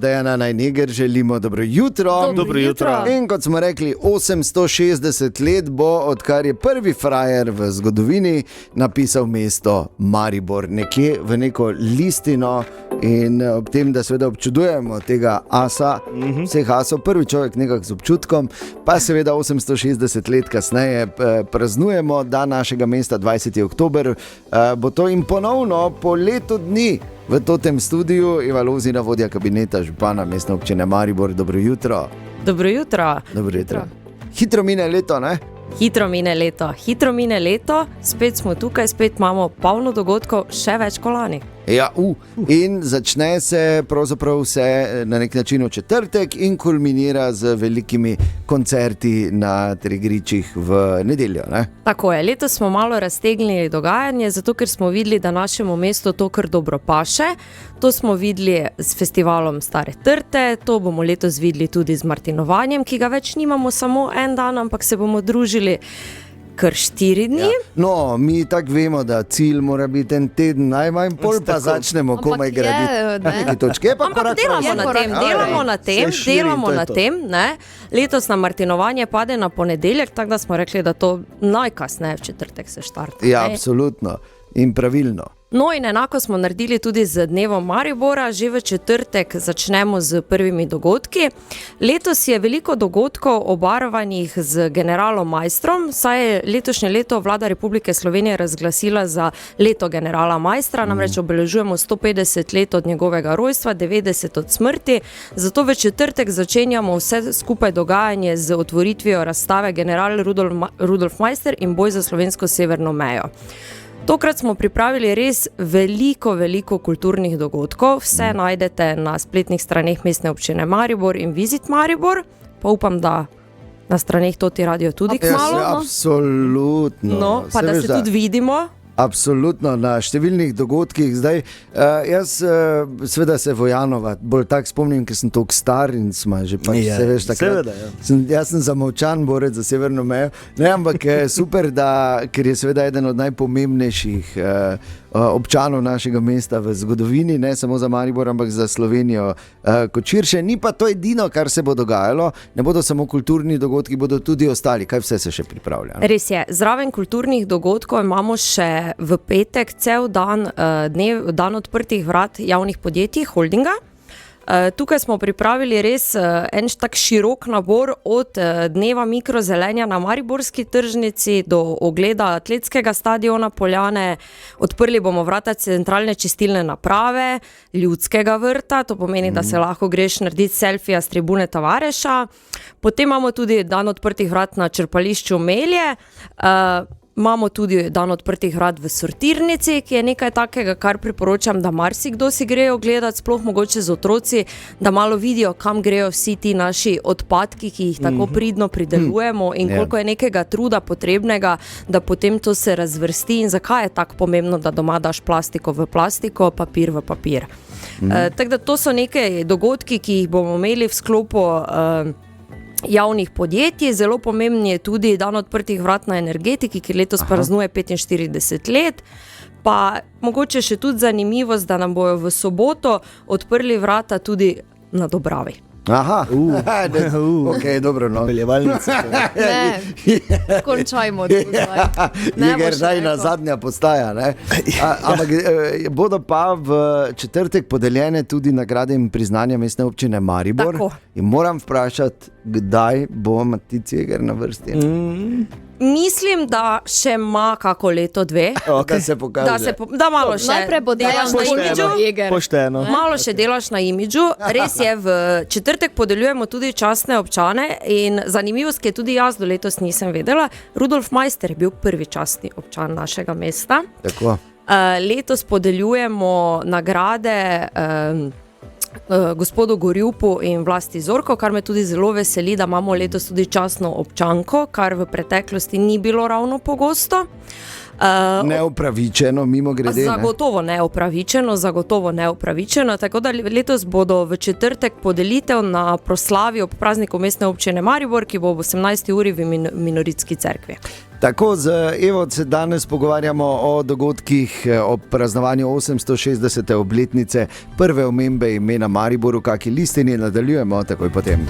Dejana Najneger, želimo dobro jutro. Dobro jutro. In kot smo rekli, 860 let bo, odkar je prvi frajer v zgodovini napisal mesto Maribor, nekje v neko listino. In ob tem, da seveda občudujemo tega asa, vseh asov, prvi človek nekak z občutkom, pa seveda 860 let kasneje praznujemo dan našega mesta, 20. oktober, bo to in ponovno po letu dni v tem studiu Eva Lozina, vodja kabineta župana Mestne občine Maribor. Dobro jutro. Dobro jutro. Dobro jutro. Hitro mine leto, ne? Hitro mine leto, spet smo tukaj, spet imamo polno dogodkov, še več kot lani. Ja, in začne se pravzaprav vse na nek način v četrtek in kulminira z velikimi koncerti na Trigričih v nedeljo, ne? Tako je, letos smo malo raztegnili dogajanje, zato ker smo videli, da našemu mestu to kar dobro paše. To smo videli s festivalom Stare trte, to bomo letos videli tudi z Martinovanjem, ki ga več nimamo samo en dan, ampak se bomo družili kar 4 dni. Ja. No, mi tako vemo, da cilj mora biti en teden, najmanj pol pa začnemo komaj graditi neke točke. Ampak delamo na tem, ne. Letos na Martinovanje pade na ponedeljek, tako da smo rekli, da to najkasneje v četrtek se štarta. Ja, absolutno in pravilno. No in enako smo naredili tudi z dnevom Maribora, že v četrtek začnemo z prvimi dogodki. Letos je veliko dogodkov obarvanih z generalom Maistrom, saj je letošnje leto vlada Republike Slovenije razglasila za leto generala Maistra, namreč obeležujemo 150 let od njegovega rojstva, 90 od smrti, zato v četrtek začenjamo vse skupaj dogajanje z otvoritvijo razstave General Rudolf Maister in boj za slovensko severno mejo. Tokrat smo pripravili res veliko kulturnih dogodkov, vse najdete na spletnih straneh Mestne občine Maribor in Visit Maribor, pa upam, da na straneh Toti Radio tudi kmalu. Absolutno. No, pa da se tudi vidimo. Absolutno, na številnih dogodkih. Zdaj, jaz seveda se Vojanova bolj tak spomnim, ker sem toliko star in smo že pač, se veš takrat. Jaz sem zamolčan borec za severno mejo, ne, ampak je super, ker je seveda eden od najpomembnejših občanov našega mesta v zgodovini, ne samo za Maribor, ampak za Slovenijo kot širše. Ni pa to edino, kar se bo dogajalo, ne bodo samo kulturni dogodki, bodo tudi ostali. Kaj vse se še pripravlja? Res je, zraven kulturnih dogodkov imamo še v petek cel dan, dan odprtih vrat javnih podjetij, holdinga. Tukaj smo pripravili res en tak širok nabor od dneva mikrozelenja na Mariborski tržnici do ogleda atletskega stadiona Poljane. Odprli bomo vrata centralne čistilne naprave, ljudskega vrta, to pomeni, da se lahko greš narediti selfija s tribune Tavareša. Potem imamo tudi dan odprtih vrat na črpališču Melje. Imamo tudi dan odprtih vrat v sortirnici, ki je nekaj takega, kar priporočam, da marsikdo si grejo gledati, sploh mogoče z otroci, da malo vidijo, kam grejo vsi ti naši odpadki, ki jih tako pridno pridelujemo in koliko je nekega truda potrebnega, da potem to se razvrsti in zakaj je tako pomembno, da doma daš plastiko v plastiko, papir v papir. Tako da to so neke dogodki, ki jih bomo imeli v sklopu javnih podjetij. Zelo pomembni je tudi dan odprtih vrat na energetiki, ki letos praznuje 45 let. Pa mogoče še tudi zanimivost, da nam bojo v soboto odprli vrata tudi na Dobravi. Aha, ok, dobro, no. Peljevalnica. Ne, končajmo tukaj. Je zdaj zadnja postaja, ne? Ampak bodo pa v četrtek podeljene tudi nagrade in priznanja Mestne občine Maribor. Tako. In moram vprašati, kdaj bo Matic Jeger na vrsti? Mislim, da še ima kako leto, 2. Da se pokaže. Da malo še najprej bo delaš na imidžu. Pošteno. Malo še delaš na imidžu. Res je, v četrtek podeljujemo tudi častne občane in zanimivost, ki je tudi jaz do letos nisem vedela, Rudolf Maister je bil prvi častni občan našega mesta. Tako. Letos podeljujemo nagrade gospodu Gorjupu in Vlasti Zorko, kar me tudi zelo veseli, da imamo letos tudi častno občanko, kar v preteklosti ni bilo ravno pogosto. Neupravičeno, mimo grede. Zagotovo neupravičeno, tako da letos bodo v četrtek podelitev na proslavi ob prazniku Mestne občine Maribor, ki bo ob 18. uri v Minoritski cerkvi. Tako, z Evo se danes pogovarjamo o dogodkih ob praznovanju 860. obletnice prve omembe imena Maribor, v kaki listini nadaljujemo takoj potem.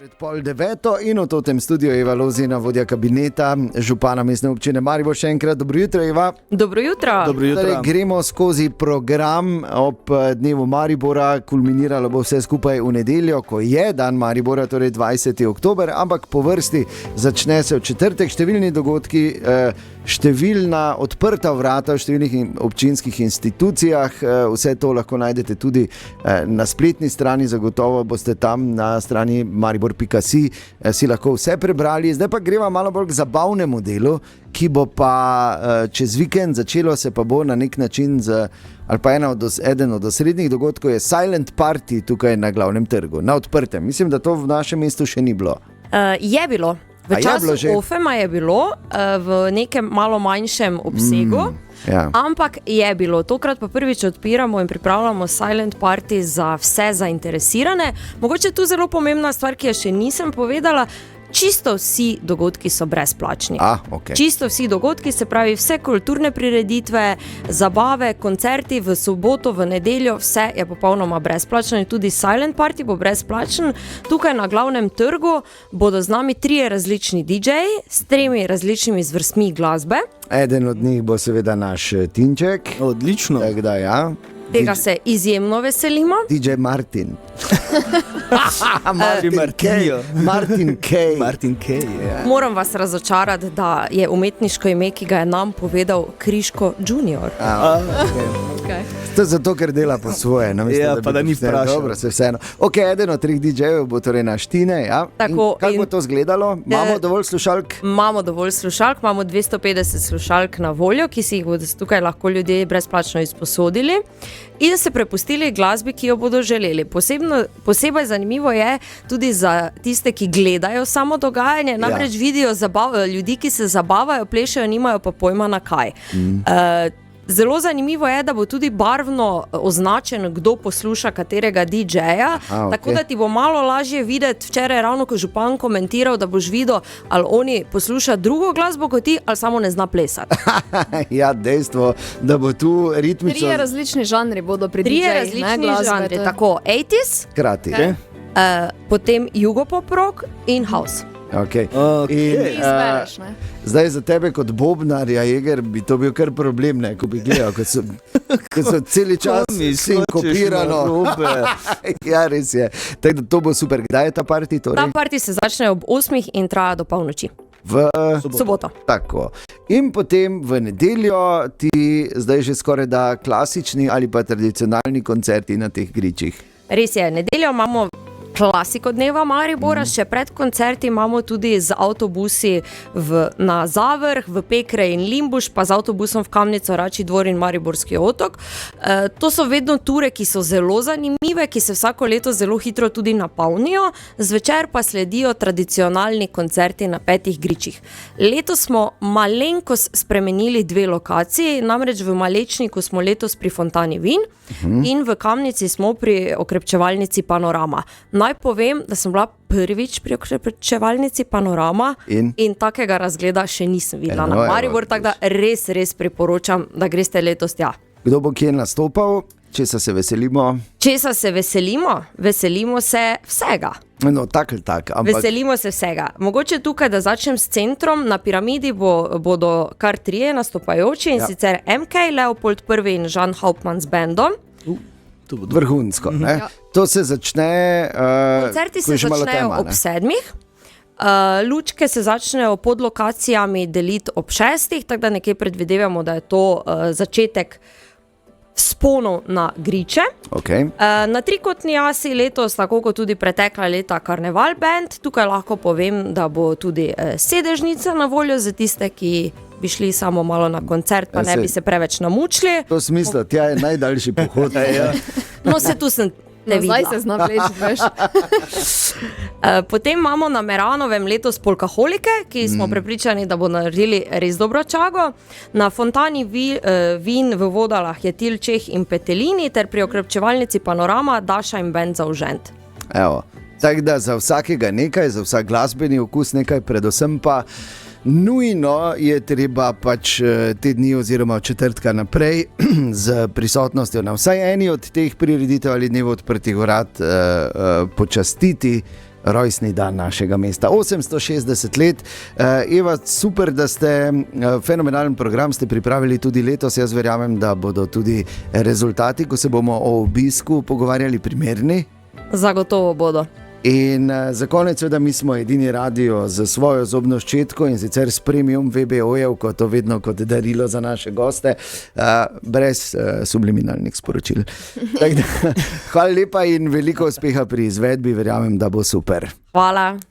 Pred 8:30 in v tem studiu Eva Lozina, vodja kabineta župana mestne občine Maribor. Še enkrat dobro jutro, Eva. Dobro jutro. Dobro jutro. Torej, gremo skozi program ob dnevu Maribora, kulminiralo bo vse skupaj v nedeljo, ko je dan Maribora, torej 20. oktober, ampak po vrsti začne se v četrtek številni dogodki, številna odprta vrata v številnih občinskih institucijah. Vse to lahko najdete tudi na spletni strani, zagotovo boste tam na strani maribor.si si lahko vse prebrali. Zdaj pa greva malo bolj k zabavnemu delu, ki bo pa čez vikend začelo, se pa bo na nek način ali pa eden od osrednjih dogodkov je Silent Party tukaj na glavnem trgu, na odprtem. Mislim, da to v našem mestu še ni bilo. Je bilo. V času Ofema je bilo v nekem malo manjšem obsegu, ampak je bilo. Tokrat pa prvič odpiramo in pripravljamo Silent Party za vse zainteresirane. Mogoče tu zelo pomembna stvar, ki jo še nisem povedala. Čisto vsi dogodki so brezplačni. Okay. Čisto vsi dogodki, se pravi vse kulturne prireditve, zabave, koncerti v soboto, v nedeljo, vse je popolnoma brezplačno in tudi Silent Party bo brezplačen. Tukaj na glavnem trgu bodo z nami 3 različni DJ-ji s 3 različnimi zvrstmi glasbe. Eden od njih bo seveda naš Tinček. Odlično. Tak da, ja. Tega se izjemno veselimo. DJ Martin. Martin K. Ja. Moram vas razočarati, da je umetniško ime, ki ga je nam povedal Kriško Junior. Okay. To je zato, ker dela po svoje. Ja, pa da ni vprašal. Dobro, se vseeno. Ok, eden od 3 DJ-jev bo torej naš Tine. Ja? Tako, kako bo to izgledalo? Imamo dovolj slušalk? Imamo dovolj slušalk, imamo 250 slušalk na voljo, ki si jih bodo tukaj lahko ljudje brezplačno izposodili in se prepustili glasbi, ki jo bodo želeli. Posebej zanimivo je tudi za tiste, ki gledajo samo dogajanje, namreč vidijo ljudi, ki se zabavajo, plešajo, nimajo pa pojma na kaj. Zelo zanimivo je, da bo tudi barvno označen, kdo posluša katerega DJ-ja, tako da ti bo malo lažje videti. Včeraj je ravno ko župan komentiral, da boš videl, ali oni posluša drugo glasbo kot ti, ali samo ne zna plesati. Ja, dejstvo, da bo tu ritmično... 3 različni žanri bodo pri DJ-jih. 3 različni žanri, tako 80s, Krati. potem jugopop rock in house. Okay. In, izbereš, zdaj za tebe kot bobnarja, Jeger, bi to bil kar problem, ne? Ko bi gledal, ko so celi čas sinkopirano. Ja, res je. Tako da to bo super. Kdaj je ta party torej? Ta party se začne ob 8 in traja do polnoči. V soboto. Tako. In potem v nedeljo ti zdaj že skoraj da klasični ali pa tradicionalni koncerti na teh gričih. Res je, nedeljo imamo klasiko dneva Maribora, še pred koncerti imamo tudi z avtobusi na Zavrh, v Pekre in Limbuš, pa z avtobusom v Kamnico, Račji dvor in Mariborski otok. To so vedno ture, ki so zelo zanimive, ki se vsako leto zelo hitro tudi napolnijo, zvečer pa sledijo tradicionalni koncerti na 5 gričih. Letos smo malenkost spremenili 2 lokaciji, namreč v Malečniku smo letos pri Fontani Vin in v Kamnici smo pri okrepčevalnici Panorama. Naj povem, da sem bila prvič pri okrepčevalnici Panorama in takega razgleda še nisem videla na Maribor, tako da res priporočam, da greste letos tja. Kdo bo kje nastopal? Česa se veselimo? Česa se veselimo? Veselimo se vsega. No, tak ali tak. Ampak... Veselimo se vsega. Mogoče tukaj, da začnem s centrom. Na Piramidi bodo kar 3 nastopajoči in sicer MK, Leopold I in Žan Hauptmann z bendom. Vrhunsko. Ne? To se začne... Koncerti se začnejo ob 7. Lučke se začnejo pod lokacijami deliti ob 6, tako da nekje predvidevamo, da je to začetek vzponov na griče. Okay. Na trikotni jasi letos, tako kot tudi pretekla leta, Karneval band. Tukaj lahko povem, da bo tudi sedežnica na voljo za tiste, ki bi šli samo malo na koncert, pa ne bi se preveč namučili. To smisla, tja je najdaljši pohod. No, se tu sem ne videla. Zdaj se zna vleči, veš. Potem imamo na Meranovem letos Polkaholike, ki smo prepričani, da bo naredili res dobro čago. Na Fontani Vin v Vodalah je Til Čeh in Petelini ter pri okrepčevalnici Panorama Daša in bend Zaužent. Evo, Tako da za vsakega nekaj, za vsak glasbeni okus nekaj, predvsem pa nujno je treba pač te dni oziroma od četrtka naprej z prisotnostjo na vsaj eni od teh prireditev ali dnev odprtih vrat počastiti rojstni dan našega mesta. 860 let. Eva, super, da ste fenomenalen program ste pripravili tudi letos. Jaz verjamem, da bodo tudi rezultati, ko se bomo o obisku pogovarjali, primerni. Zagotovo bodo. In za konec, da mi smo edini radio z svojo zobno ščetko in sicer s premium VBO-jev, kot to vedno kot darilo za naše goste, brez subliminalnih sporočil. Hvala lepa in veliko uspeha pri izvedbi, verjamem, da bo super. Hvala.